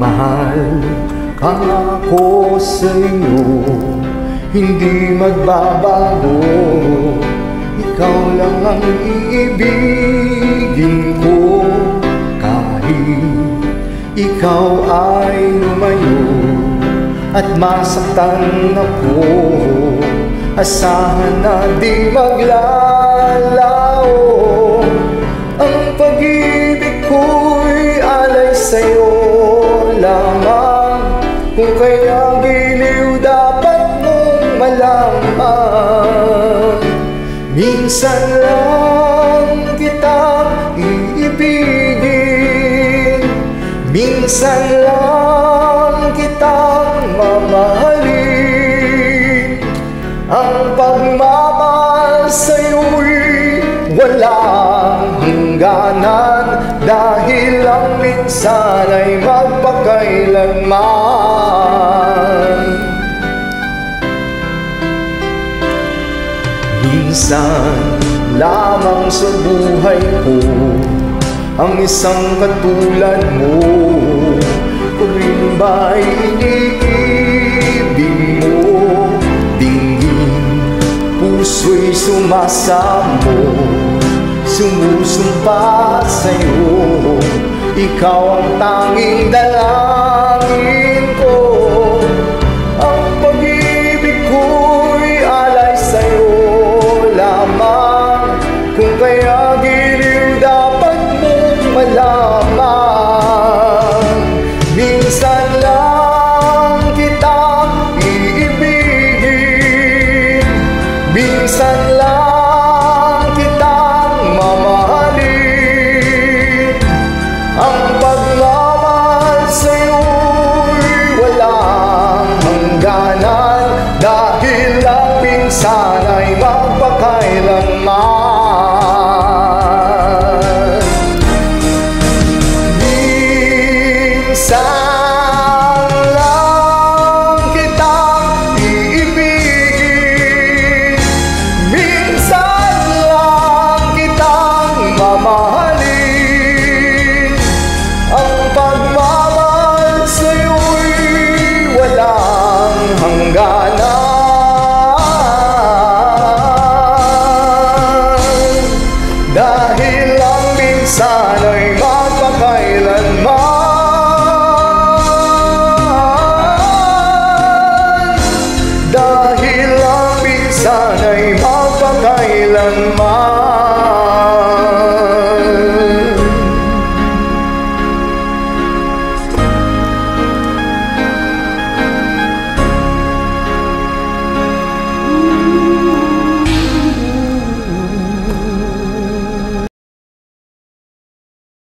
mahal kang ako sa'yo, hindi magbabago. Ikaw lang ang iibigin ko, kahit ikaw ay lumayo at masaktan ako. Asahan na di maglalao, ang pag-ibig ko'y alay sa'yo lamang. Kung kaya giliw dapat mong malaman, minsan lang kitang iibigin, minsan lang kitang mamahalin. Ang pagmamahal sa'yo'y walang hangganan, dahil ang minsan ay magpakailanman. Minsan lamang sa buhay ko ang isang katulad mo, kung rin ba'y iniibig mo, puso'y sumasamo, sumusumpa sa'yo. Ikaw ang tanging dalangin ko, ang pag-ibig ko'y alay sa'yo lamang. Kung kaya giliw dapat mong malaman, minsan lang kitang iibigin, minsan lang kitang mamahalin. Ang pagmamahal sa'yo'y walang hangganan, dahil ang minsan ay magpakailanman. Minsan lang kitang iibigin, minsan lang kitang mamahalin. Ang pagmamahal sa'yo'y walang hangganan, dahil ang minsan ay magpakailanman. Dahil ang minsan ay magpakailanman.